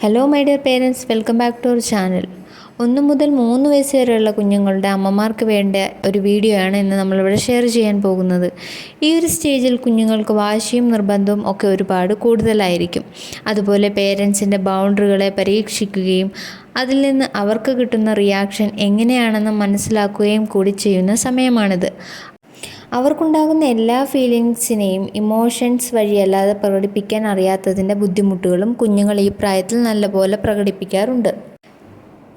Hello my dear parents, welcome back to our channel. 1 മുതൽ 3 വയസ്സ് വരെയുള്ള കുഞ്ഞുങ്ങളുടെ അമ്മമാർക്ക് വേണ്ട ഒരു വീഡിയോ ആണ് ഇന്ന് നമ്മളിവിടെ ഷെയർ ചെയ്യാൻ പോകുന്നത്. ഈ ഒരു സ്റ്റേജിൽ കുഞ്ഞുങ്ങൾക്ക് വാശിയും നിർബന്ധവും ഒക്കെ ഒരുപാട് കൂടുതലായിരിക്കും. അതുപോലെ പേരൻസിൻ്റെ ബൗണ്ടറികളെ പരീക്ഷിക്കുകയും അതിൽ നിന്ന് അവർക്ക് കിട്ടുന്ന റിയാക്ഷൻ എങ്ങനെയാണെന്ന് മനസ്സിലാക്കുകയും കൂടി ചെയ്യുന്ന സമയമാണിത്. അവർക്കുണ്ടാകുന്ന എല്ലാ ഫീലിങ്സിനെയും ഇമോഷൻസ് വഴിയല്ലാതെ പ്രകടിപ്പിക്കാൻ അറിയാത്തതിൻ്റെ ബുദ്ധിമുട്ടുകളും കുഞ്ഞുങ്ങൾ ഈ പ്രായത്തിൽ നല്ലപോലെ പ്രകടിപ്പിക്കാറുണ്ട്.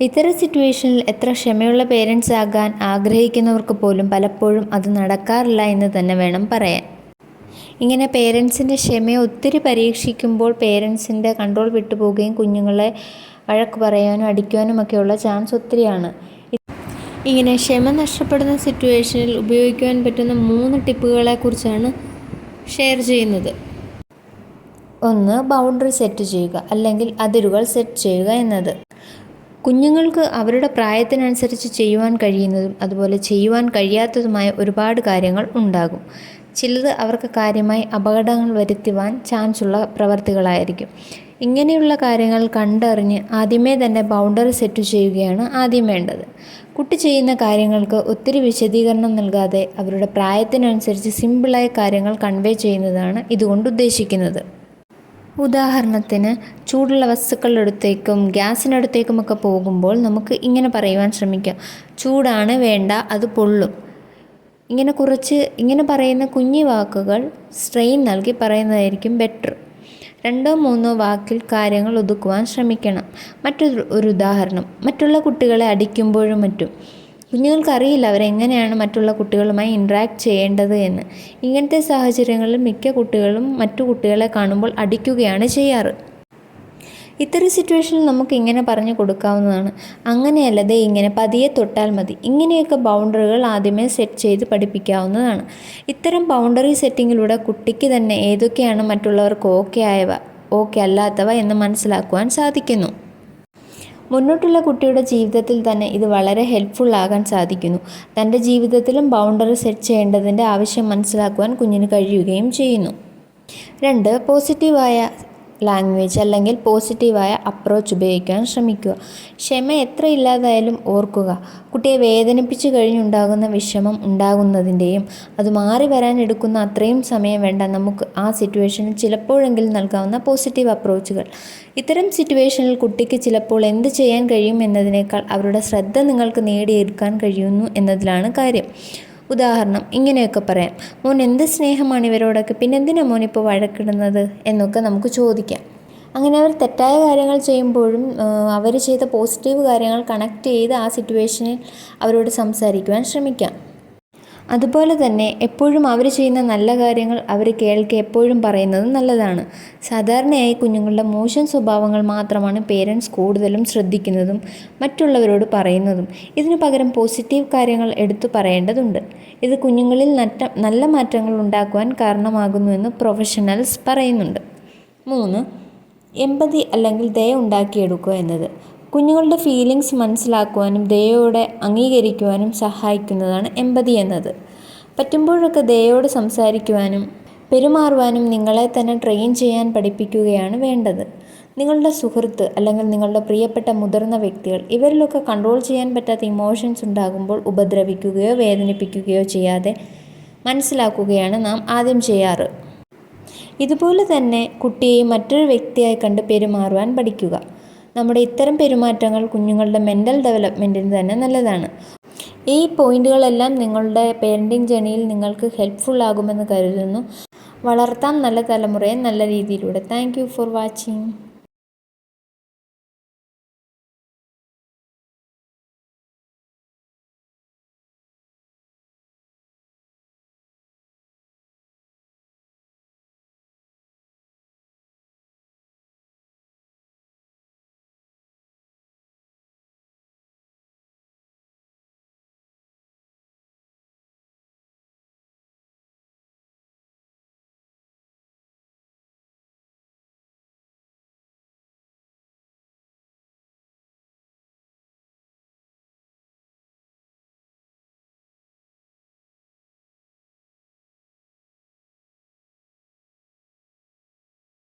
ഇത്തരം സിറ്റുവേഷനിൽ എത്ര ക്ഷമയുള്ള പേരൻസ് ആകാൻ ആഗ്രഹിക്കുന്നവർക്ക് പോലും പലപ്പോഴും അത് നടക്കാറില്ല എന്ന് തന്നെ വേണം പറയാൻ. ഇങ്ങനെ പേരൻസിൻ്റെ ക്ഷമയെ ഒത്തിരി പരീക്ഷിക്കുമ്പോൾ പേരൻസിൻ്റെ കൺട്രോൾ വിട്ടുപോവുകയും കുഞ്ഞുങ്ങളെ വഴക്ക് പറയാനും അടിക്കുവാനുമൊക്കെയുള്ള ചാൻസ് ഒത്തിരിയാണ്. ഇങ്ങനെ ക്ഷമ നഷ്ടപ്പെടുന്ന സിറ്റുവേഷനിൽ ഉപയോഗിക്കുവാൻ പറ്റുന്ന 3 ടിപ്പുകളെ കുറിച്ചാണ് ഷെയർ ചെയ്യുന്നത്. 1. ബൗണ്ടറി സെറ്റ് ചെയ്യുക അല്ലെങ്കിൽ അതിരുകൾ സെറ്റ് ചെയ്യുക എന്നത്. കുഞ്ഞുങ്ങൾക്ക് അവരുടെ പ്രായത്തിനനുസരിച്ച് ചെയ്യുവാൻ കഴിയുന്നതും അതുപോലെ ചെയ്യുവാൻ കഴിയാത്തതുമായ ഒരുപാട് കാര്യങ്ങൾ ഉണ്ടാകും. ചിലത് അവർക്ക് കാര്യമായി അപകടങ്ങൾ വരുത്തുവാൻ ചാൻസുള്ള പ്രവർത്തികളായിരിക്കും. ഇങ്ങനെയുള്ള കാര്യങ്ങൾ കണ്ടറിഞ്ഞ് ആദ്യമേ തന്നെ ബൗണ്ടറി സെറ്റ് ചെയ്യുകയാണ് ആദ്യം വേണ്ടത്. കുട്ടി ചെയ്യുന്ന കാര്യങ്ങൾക്ക് ഒത്തിരി വിശദീകരണം നൽകാതെ അവരുടെ പ്രായത്തിനനുസരിച്ച് സിമ്പിളായ കാര്യങ്ങൾ കൺവേ ചെയ്യുന്നതാണ് ഇതുകൊണ്ട് ഉദ്ദേശിക്കുന്നത്. ഉദാഹരണത്തിന്, ചൂടുള്ള വസ്തുക്കളുടെ അടുത്തേക്കും ഗ്യാസിനടുത്തേക്കുമൊക്കെ പോകുമ്പോൾ നമുക്ക് ഇങ്ങനെ പറയുവാൻ ശ്രമിക്കാം: ചൂടാണ്, വേണ്ട, അത് പൊള്ളും. ഇങ്ങനെ പറയുന്ന കുഞ്ഞു വാക്കുകൾ സ്ട്രെയിൻ നൽകി പറയുന്നതായിരിക്കും ബെറ്റർ. 2-3 വാക്കിൽ കാര്യങ്ങൾ ഒതുക്കുവാൻ ശ്രമിക്കണം. മറ്റൊരു ഉദാഹരണം, മറ്റുള്ള കുട്ടികളെ അടിക്കുമ്പോഴും മറ്റും കുഞ്ഞുങ്ങൾക്കറിയില്ല അവരെങ്ങനെയാണ് മറ്റുള്ള കുട്ടികളുമായി ഇൻട്രാക്ട് ചെയ്യേണ്ടത് എന്ന്. ഇങ്ങനത്തെ സാഹചര്യങ്ങളിൽ മിക്ക കുട്ടികളും മറ്റു കുട്ടികളെ കാണുമ്പോൾ അടിക്കുകയാണ് ചെയ്യാറ്. ഇത്തരം സിറ്റുവേഷനിൽ നമുക്ക് ഇങ്ങനെ പറഞ്ഞു കൊടുക്കാവുന്നതാണ്: അങ്ങനെയല്ല, ദേ ഇങ്ങനെ പതിയെ തൊട്ടാൽ മതി. ഇങ്ങനെയൊക്കെ ബൗണ്ടറികൾ ആദ്യമേ സെറ്റ് ചെയ്ത് പഠിപ്പിക്കാവുന്നതാണ്. ഇത്തരം ബൗണ്ടറി സെറ്റിങ്ങിലൂടെ കുട്ടിക്ക് തന്നെ ഏതൊക്കെയാണ് മറ്റുള്ളവർക്ക് ഓക്കെ അല്ലാത്തവ എന്ന് മനസ്സിലാക്കുവാൻ സാധിക്കുന്നു. മുന്നോട്ടുള്ള കുട്ടിയുടെ ജീവിതത്തിൽ തന്നെ ഇത് വളരെ ഹെൽപ്ഫുൾ ആകാൻ സാധിക്കുന്നു. തൻ്റെ ജീവിതത്തിലും ബൗണ്ടറി സെറ്റ് ചെയ്യേണ്ടതിൻ്റെ ആവശ്യം മനസ്സിലാക്കുവാൻ കുഞ്ഞിന് കഴിയുകയും ചെയ്യുന്നു. 2. പോസിറ്റീവായ ലാംഗ്വേജ് അല്ലെങ്കിൽ പോസിറ്റീവായ അപ്രോച്ച് ഉപയോഗിക്കാൻ ശ്രമിക്കുക. ക്ഷമ എത്ര ഇല്ലാതായാലും ഓർക്കുക, കുട്ടിയെ വേദനിപ്പിച്ചു കഴിഞ്ഞുണ്ടാകുന്ന വിഷമം ഉണ്ടാകുന്നതിൻ്റെയും അത് മാറി വരാൻ എടുക്കുന്ന അത്രയും സമയം വേണ്ട നമുക്ക് ആ സിറ്റുവേഷനിൽ ചിലപ്പോഴെങ്കിലും നൽകാവുന്ന പോസിറ്റീവ് അപ്രോച്ചുകൾ. ഇത്തരം സിറ്റുവേഷനിൽ കുട്ടിക്ക് ചിലപ്പോൾ എന്ത് ചെയ്യാൻ കഴിയും എന്നതിനേക്കാൾ അവരുടെ ശ്രദ്ധ നിങ്ങൾക്ക് നേടിയെടുക്കാൻ കഴിയുന്നു എന്നതിലാണ് കാര്യം. ഉദാഹരണം, ഇങ്ങനെയൊക്കെ പറയാം: മോൻ എന്ത് സ്നേഹമാണ് ഇവരോടൊക്കെ, പിന്നെന്തിനാ മോൻ ഇപ്പോൾ വഴക്കിടുന്നത് എന്നൊക്കെ നമുക്ക് ചോദിക്കാം. അങ്ങനെ അവർ തെറ്റായ കാര്യങ്ങൾ ചെയ്യുമ്പോഴും അവർ ചെയ്ത പോസിറ്റീവ് കാര്യങ്ങൾ കണക്ട് ചെയ്ത് ആ സിറ്റുവേഷനിൽ അവരോട് സംസാരിക്കുവാൻ ശ്രമിക്കാം. അതുപോലെ തന്നെ എപ്പോഴും അവർ ചെയ്യുന്ന നല്ല കാര്യങ്ങൾ അവർ കേൾക്കെ എപ്പോഴും പറയുന്നത് നല്ലതാണ്. സാധാരണയായി കുഞ്ഞുങ്ങളുടെ മോശം സ്വഭാവങ്ങൾ മാത്രമാണ് പേരൻസ് കൂടുതലും ശ്രദ്ധിക്കുന്നതും മറ്റുള്ളവരോട് പറയുന്നതും. ഇതിനു പകരം പോസിറ്റീവ് കാര്യങ്ങൾ എടുത്തു പറയേണ്ടതുണ്ട്. ഇത് കുഞ്ഞുങ്ങളിൽ നല്ല മാറ്റങ്ങൾ ഉണ്ടാക്കുവാൻ കാരണമാകുന്നുവെന്ന് പ്രൊഫഷണൽസ് പറയുന്നുണ്ട്. 3. എമ്പതി അല്ലെങ്കിൽ ദയ ഉണ്ടാക്കിയെടുക്കുക എന്നത്. കുഞ്ഞുങ്ങളുടെ ഫീലിങ്സ് മനസ്സിലാക്കുവാനും ദയയോടെ അംഗീകരിക്കുവാനും സഹായിക്കുന്നതാണ് എമ്പതി എന്നത്. പറ്റുമ്പോഴൊക്കെ ദയയോട് സംസാരിക്കുവാനും പെരുമാറുവാനും നിങ്ങളെ തന്നെ ട്രെയിൻ ചെയ്യാൻ പഠിപ്പിക്കുകയാണ് വേണ്ടത്. നിങ്ങളുടെ സുഹൃത്ത് അല്ലെങ്കിൽ നിങ്ങളുടെ പ്രിയപ്പെട്ട മുതിർന്ന വ്യക്തികൾ ഇവരിലൊക്കെ കൺട്രോൾ ചെയ്യാൻ പറ്റാത്ത ഇമോഷൻസ് ഉണ്ടാകുമ്പോൾ ഉപദ്രവിക്കുകയോ വേദനിപ്പിക്കുകയോ ചെയ്യാതെ മനസ്സിലാക്കുകയാണ് നാം ആദ്യം ചെയ്യാറ്. ഇതുപോലെ തന്നെ കുട്ടിയെയും മറ്റൊരു വ്യക്തിയായി കണ്ട് പെരുമാറുവാൻ പഠിക്കുക. നമ്മുടെ ഇത്തരം പെരുമാറ്റങ്ങൾ കുഞ്ഞുങ്ങളുടെ മെൻ്റൽ ഡെവലപ്മെൻറ്റിന് തന്നെ നല്ലതാണ്. ഈ പോയിന്റുകളെല്ലാം നിങ്ങളുടെ പേരൻറ്റിംഗ് ജേണിയിൽ നിങ്ങൾക്ക് ഹെൽപ്ഫുൾ ആകുമെന്ന് കരുതുന്നു. വളർത്താം നല്ല തലമുറയെ നല്ല രീതിയിലൂടെ. Thank you for watching.